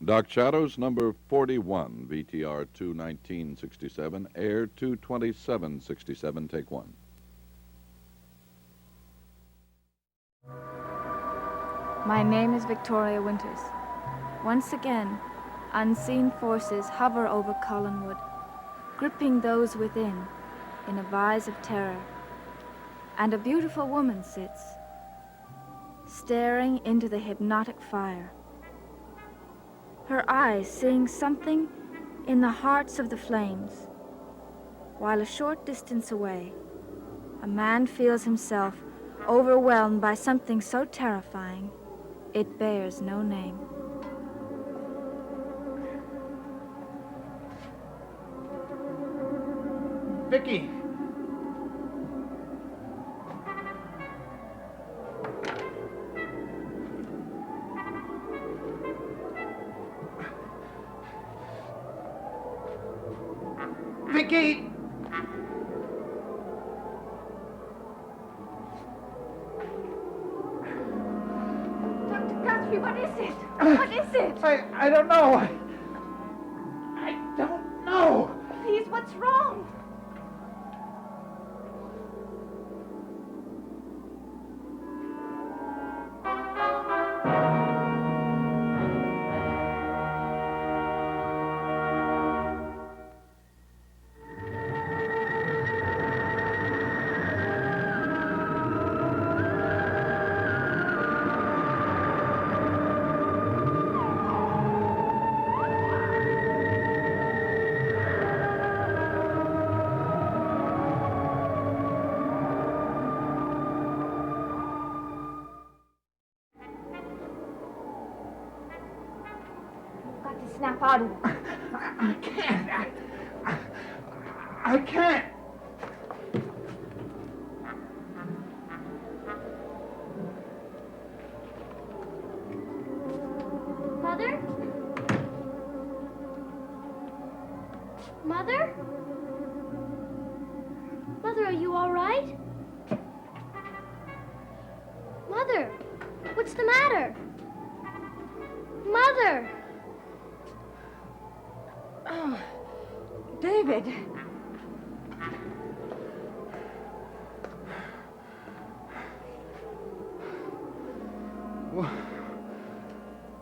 Dark Shadows, number 41, VTR 21967, air 22767, take one. My name is Victoria Winters. Once again, unseen forces hover over Collinwood, gripping those within in a vise of terror. And a beautiful woman sits, staring into the hypnotic fire. Her eyes seeing something in the hearts of the flames, while a short distance away, a man feels himself overwhelmed by something so terrifying, it bears no name. Vicky! Vicky! Dr. Guthrie, what is it? What is it? I don't know. I don't know. Please, what's wrong? Snap out of it. I can't. I can't. Mother? Mother? Mother, are you all right? Mother, what's the matter? Mother! Oh, David.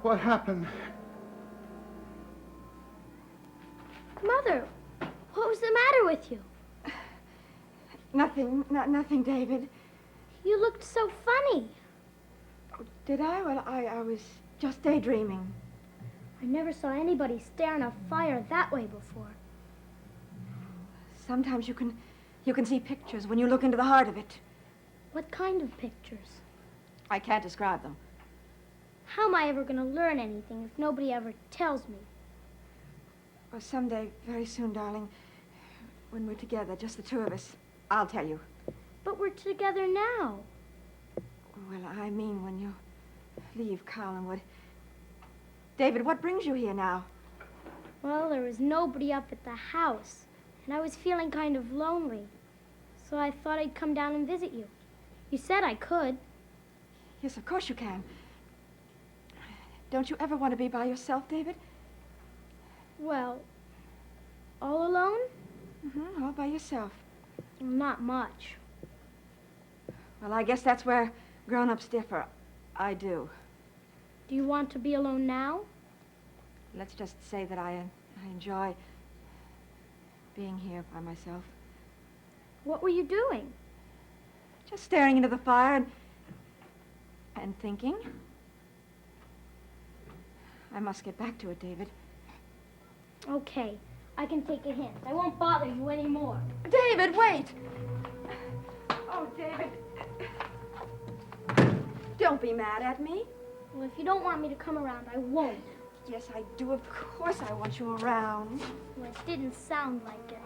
What happened? Mother, what was the matter with you? Nothing, David. You looked so funny. Oh, did I? Well, I was just daydreaming. I never saw anybody stare in a fire that way before. Sometimes you can see pictures when you look into the heart of it. What kind of pictures? I can't describe them. How am I ever going to learn anything if nobody ever tells me? Well, someday, very soon, darling, when we're together, just the two of us, I'll tell you. But we're together now. Well, I mean when you leave Collinwood. David, what brings you here now? Well, there was nobody up at the house, and I was feeling kind of lonely. So I thought I'd come down and visit you. You said I could. Yes, of course you can. Don't you ever want to be by yourself, David? Well, all alone? Mm-hmm, all by yourself. Not much. Well, I guess that's where grown-ups differ. I do. Do you want to be alone now? Let's just say that I enjoy being here by myself. What were you doing? Just staring into the fire and thinking. I must get back to it, David. Okay, I can take a hint. I won't bother you anymore. David, wait! Oh, David. Don't be mad at me. Well, if you don't want me to come around, I won't. Yes, I do. Of course I want you around. Well, it didn't sound like it.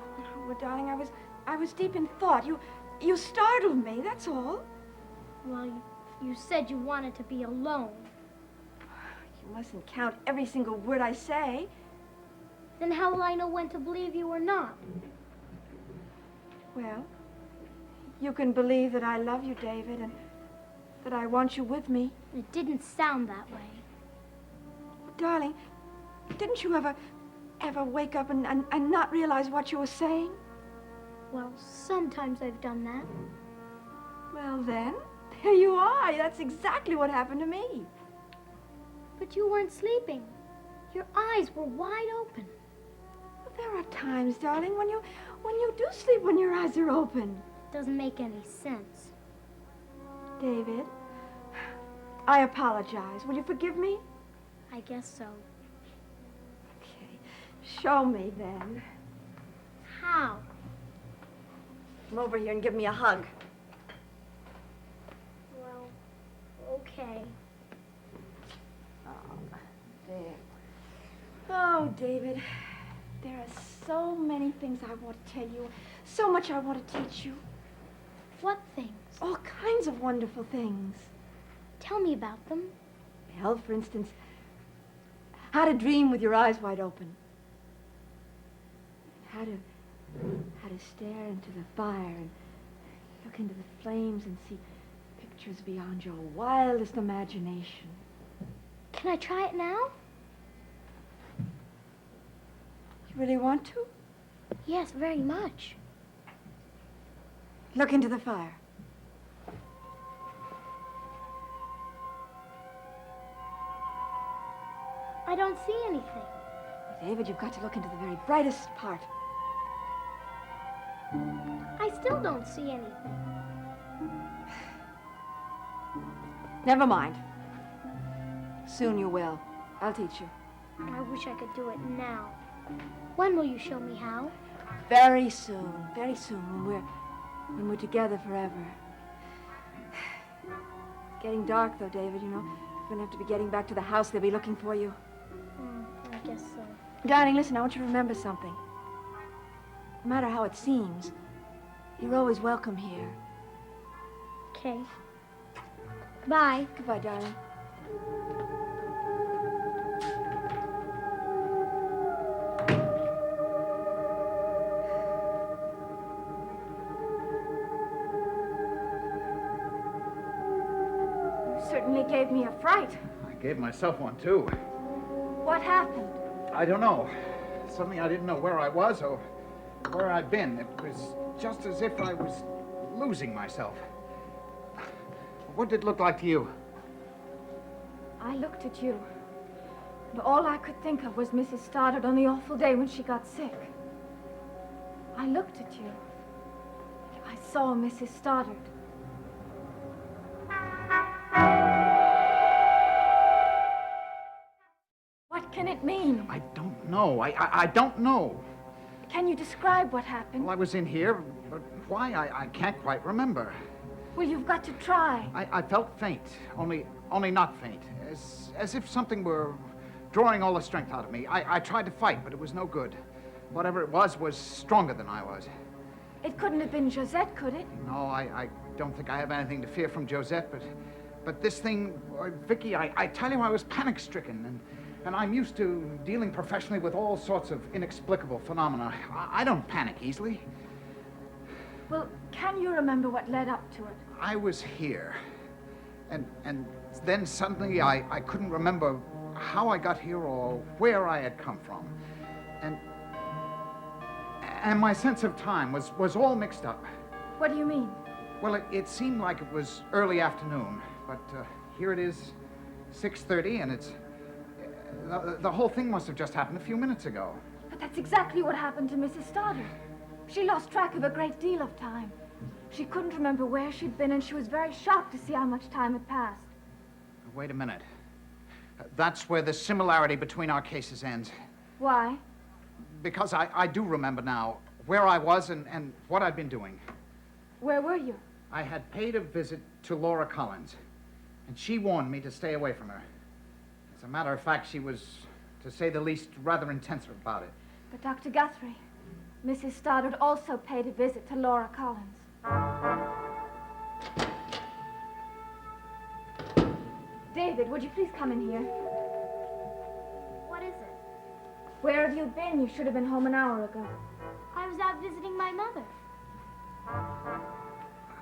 Well, darling, I was deep in thought. You startled me, that's all. Well, you said you wanted to be alone. You mustn't count every single word I say. Then how will I know when to believe you or not? Well, you can believe that I love you, David, and that I want you with me. It didn't sound that way. Darling, Didn't you ever wake up and not realize what you were saying? Well, sometimes I've done that. Well, then, there you are. That's exactly what happened to me. But you weren't sleeping. Your eyes were wide open. But there are times, darling, when you do sleep when your eyes are open. Doesn't make any sense. David, I apologize. Will you forgive me? I guess so. Okay. Show me, then. How? Come over here and give me a hug. Well, okay. Oh, there. Oh, David, there are so many things I want to tell you. So much I want to teach you. What things? All kinds of wonderful things. Tell me about them. Well, for instance, how to dream with your eyes wide open. How to stare into the fire and look into the flames and see pictures beyond your wildest imagination. Can I try it now? You really want to? Yes, very much. Look into the fire. I don't see anything. David, you've got to look into the very brightest part. I still don't see anything. Never mind. Soon you will. I'll teach you. I wish I could do it now. When will you show me how? Very soon, when we're together forever. It's getting dark, though, David, you know. You're going to have to be getting back to the house. They'll be looking for you. I guess so. Darling, listen, I want you to remember something. No matter how it seems, you're always welcome here. Okay. Bye. Goodbye, darling. You certainly gave me a fright. I gave myself one, too. What happened? I don't know. Suddenly I didn't know where I was or where I'd been. It was just as if I was losing myself. What did it look like to you? I looked at you, and all I could think of was Mrs. Stoddard on the awful day when she got sick. I looked at you. I saw Mrs. Stoddard. What can it mean? I don't know. I don't know. Can you describe what happened? Well, I was in here, but why? I can't quite remember. Well, you've got to try. I felt faint, only not faint, as if something were drawing all the strength out of me. I tried to fight, but it was no good. Whatever it was stronger than I was. It couldn't have been Josette, could it? No, I don't think I have anything to fear from Josette, but this thing, Vicky, I tell you, I was panic-stricken, and I'm used to dealing professionally with all sorts of inexplicable phenomena. I don't panic easily. Well, can you remember what led up to it? I was here, and then suddenly I couldn't remember how I got here or where I had come from, and my sense of time was all mixed up. What do you mean? Well, it seemed like it was early afternoon, but here it is, 6:30, and it's the whole thing must have just happened a few minutes ago. But that's exactly what happened to Mrs. Stoddard. She lost track of a great deal of time. She couldn't remember where she'd been, and she was very shocked to see how much time had passed. Wait a minute. That's where the similarity between our cases ends. Why? Because I do remember now where I was and what I'd been doing. Where were you? I had paid a visit to Laura Collins, and she warned me to stay away from her. As a matter of fact, she was, to say the least, rather intense about it. But Dr. Guthrie, Mrs. Stoddard also paid a visit to Laura Collins. David, would you please come in here? What is it? Where have you been? You should have been home an hour ago. I was out visiting my mother.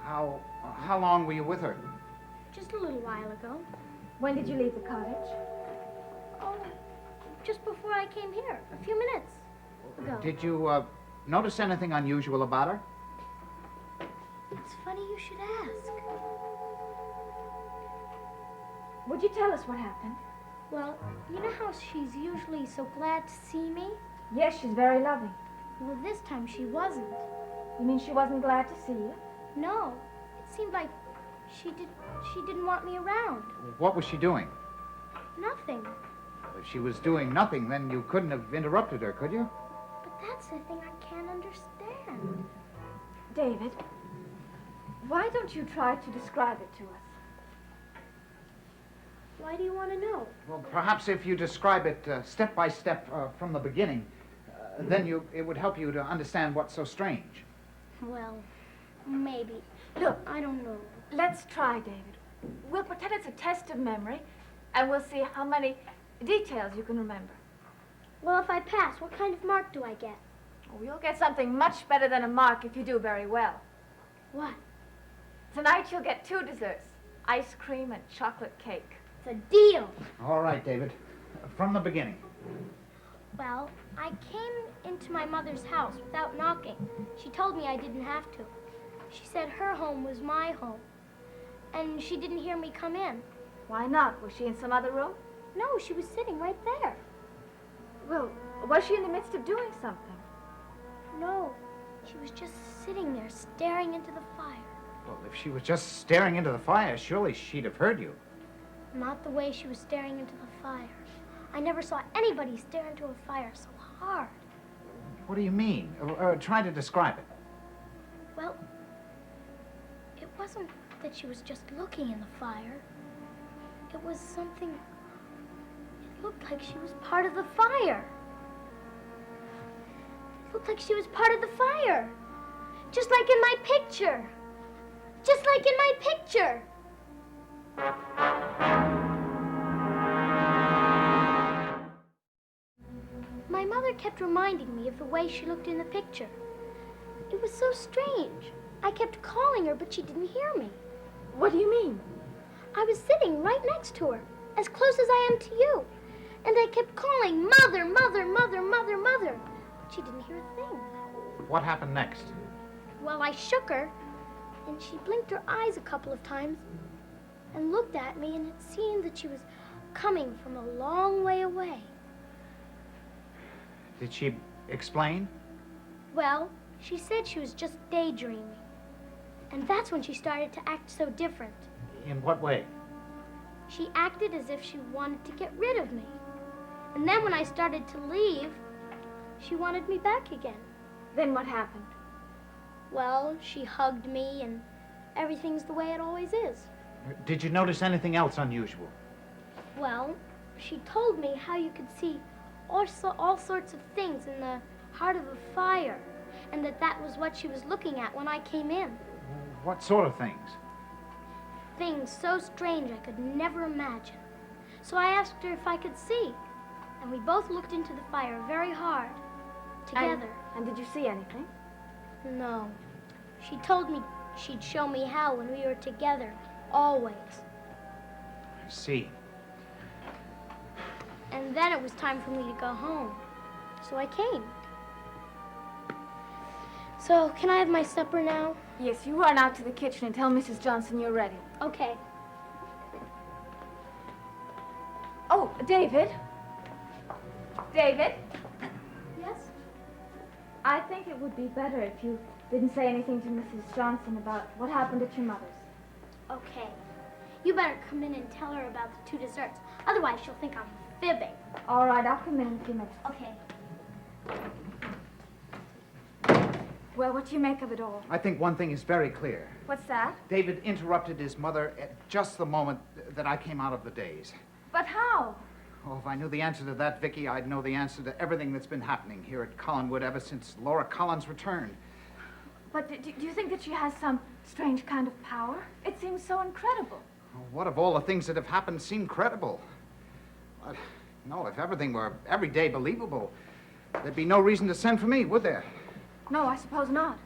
How long were you with her? Just a little while ago. When did you leave the cottage? Oh, just before I came here, a few minutes ago. Did you notice anything unusual about her? It's funny you should ask. Would you tell us what happened? Well, you know how she's usually so glad to see me? Yes, she's very loving. Well, this time she wasn't. You mean she wasn't glad to see you? No, it seemed like she didn't want me around. What was she doing? Nothing. If she was doing nothing, then you couldn't have interrupted her, could you? But that's the thing I can't understand. David, why don't you try to describe it to us? Why do you want to know? Well, perhaps if you describe it step by step from the beginning, then it would help you to understand what's so strange. Well, maybe. Look, I don't know. let's try, David. We'll pretend it's a test of memory, and we'll see how many details you can remember. Well, if I pass, what kind of mark do I get? Oh, you'll get something much better than a mark if you do very well. What? Tonight you'll get 2 desserts, ice cream and chocolate cake. It's a deal. All right, David. From the beginning. Well, I came into my mother's house without knocking. She told me I didn't have to. She said her home was my home. And she didn't hear me come in. Why not? Was she in some other room? No, she was sitting right there. Well, was she in the midst of doing something? No, she was just sitting there staring into the fire. Well, if she was just staring into the fire, surely she'd have heard you. Not the way she was staring into the fire. I never saw anybody stare into a fire so hard. What do you mean? Try to describe it. Well, it wasn't that she was just looking in the fire. It was something... It looked like she was part of the fire. It looked like she was part of the fire. Just like in my picture. Just like in my picture. My mother kept reminding me of the way she looked in the picture. It was so strange. I kept calling her, but she didn't hear me. What do you mean? I was sitting right next to her, as close as I am to you. And I kept calling, Mother, Mother, Mother, Mother, Mother. But she didn't hear a thing. What happened next? Well, I shook her, and she blinked her eyes a couple of times and looked at me, and it seemed that she was coming from a long way away. Did she explain? Well, she said she was just daydreaming. And that's when she started to act so different. In what way? She acted as if she wanted to get rid of me. And then when I started to leave, she wanted me back again. Then what happened? Well, she hugged me, and everything's the way it always is. Did you notice anything else unusual? Well, she told me how you could see all sorts of things in the heart of a fire, and that was what she was looking at when I came in. What sort of things? Things so strange I could never imagine. So I asked her if I could see, and we both looked into the fire very hard, together. And did you see anything? No. She told me she'd show me how when we were together, always. I see. And then it was time for me to go home. So I came. So, can I have my supper now? Yes, you run out to the kitchen and tell Mrs. Johnson you're ready. Okay. Oh, David. David, Yes? I think it would be better if you didn't say anything to Mrs. Johnson about what happened at your mother's. Okay. You better come in and tell her about the 2 desserts. Otherwise, she'll think I'm fibbing. All right, I'll come in a few minutes. Okay. Well, what do you make of it all? I think one thing is very clear. What's that? David interrupted his mother at just the moment that I came out of the daze. But how? Oh, if I knew the answer to that, Vicky, I'd know the answer to everything that's been happening here at Collinwood ever since Laura Collins returned. But do you think that she has some strange kind of power? It seems so incredible. What of all the things that have happened seem credible? No, if everything were every day believable, there'd be no reason to send for me, would there? No, I suppose not.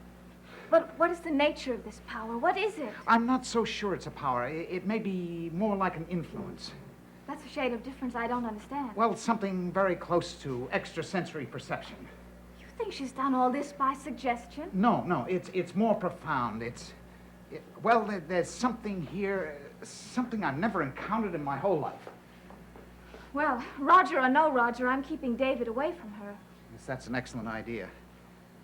But what is the nature of this power? What is it? I'm not so sure it's a power. It may be more like an influence. That's the shade of difference I don't understand? Well, something very close to extrasensory perception. You think she's done all this by suggestion? No, it's more profound. Well, there's something here, something I've never encountered in my whole life. Well, Roger or no Roger, I'm keeping David away from her. Yes, that's an excellent idea.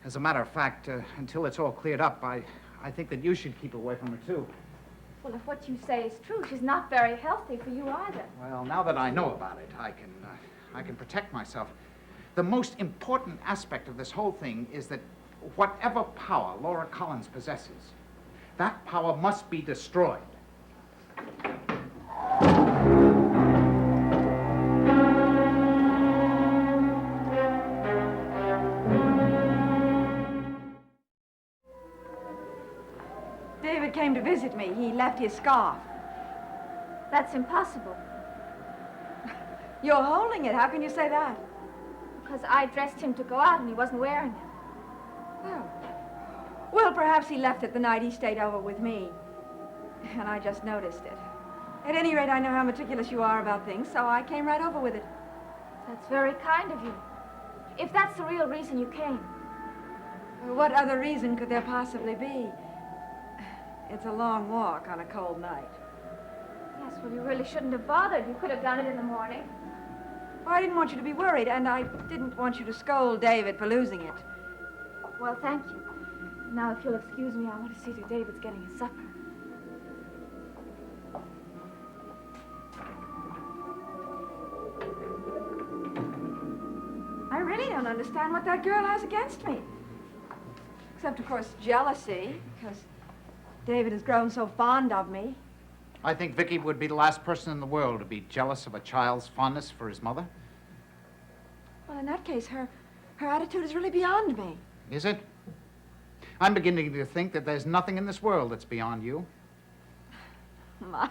As a matter of fact, until it's all cleared up, I think that you should keep away from her, too. Well, if what you say is true, she's not very healthy for you either. Well, now that I know about it, I can protect myself. The most important aspect of this whole thing is that whatever power Laura Collins possesses, that power must be destroyed. David came to visit me. He left his scarf. That's impossible, You're holding it. How can you say that? because I dressed him to go out and he wasn't wearing it. Oh. Well, perhaps he left it the night he stayed over with me. And I just noticed it. At any rate, I know how meticulous you are about things, so I came right over with it. That's very kind of you. If that's the real reason you came. What other reason could there possibly be? It's a long walk on a cold night. Yes, well, you really shouldn't have bothered. You could have done it in the morning. Well, I didn't want you to be worried, and I didn't want you to scold David for losing it. Well, thank you. Now, if you'll excuse me, I want to see that David's getting his supper. I really don't understand what that girl has against me. Except, of course, jealousy, because David has grown so fond of me. I think Vicky would be the last person in the world to be jealous of a child's fondness for his mother. Well, in that case, her attitude is really beyond me. Is it? I'm beginning to think that there's nothing in this world that's beyond you. My,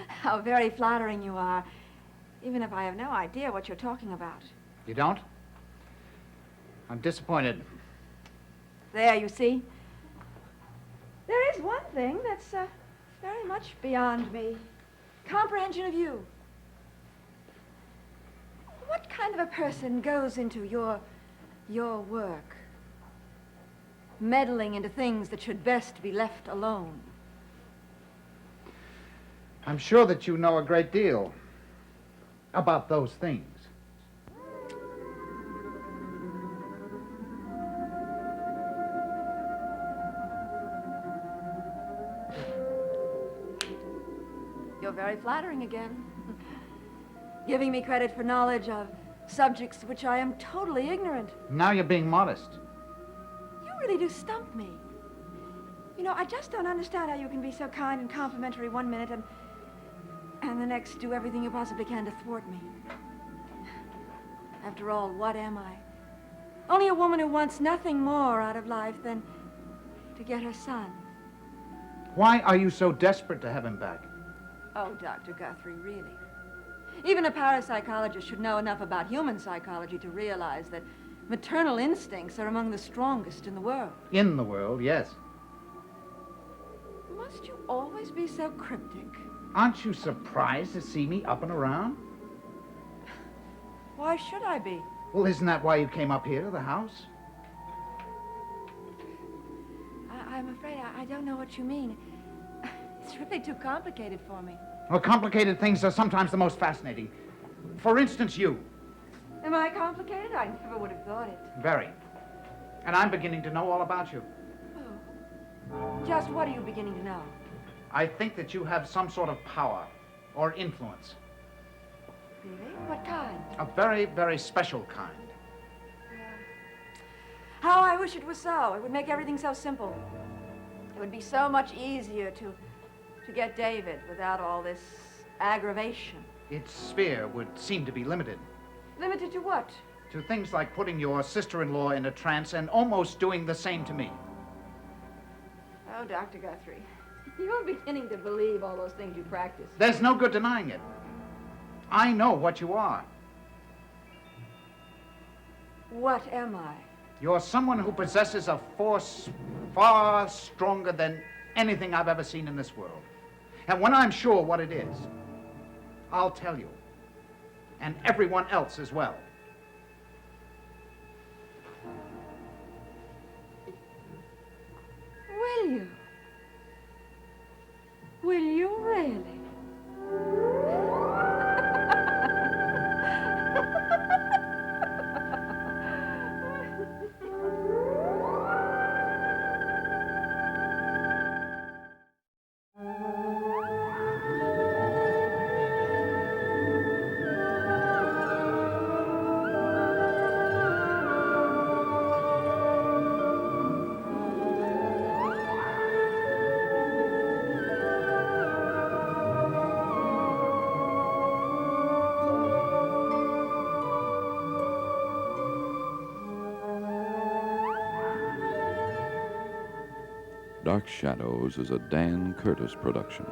how very flattering you are, even if I have no idea what you're talking about. You don't? I'm disappointed. There, you see. There is one thing that's very much beyond me. Comprehension of you. What kind of a person goes into your work? Meddling into things that should best be left alone. I'm sure that you know a great deal about those things. You're very flattering again. Giving me credit for knowledge of subjects of which I am totally ignorant. Now you're being modest. You really do stump me. You know, I just don't understand how you can be so kind and complimentary one minute and the next do everything you possibly can to thwart me. After all, what am I? Only a woman who wants nothing more out of life than to get her son. Why are you so desperate to have him back? Oh, Dr. Guthrie, really? Even a parapsychologist should know enough about human psychology to realize that maternal instincts are among the strongest in the world. In the world, yes. Must you always be so cryptic? Aren't you surprised to see me up and around? Why should I be? Well, isn't that why you came up here to the house? I'm afraid I don't know what you mean. It's really too complicated for me. Well, complicated things are sometimes the most fascinating. For instance, you. Am I complicated? I never would have thought it. Very. And I'm beginning to know all about you. Oh. Just what are you beginning to know? I think that you have some sort of power or influence. Really? What kind? A very, very special kind. How I wish it was so. It would make everything so simple. It would be so much easier to get David without all this aggravation. Its sphere would seem to be limited Limited to what? to things like putting your sister-in-law in a trance and almost doing the same to me. Oh, Dr. Guthrie, you're beginning to believe all those things you practice. There's no good denying it. I know what you are. What am I? You're someone who possesses a force far stronger than anything I've ever seen in this world. And when I'm sure what it is, I'll tell you. and everyone else as well. Will you? Will you really? Dark Shadows is a Dan Curtis production.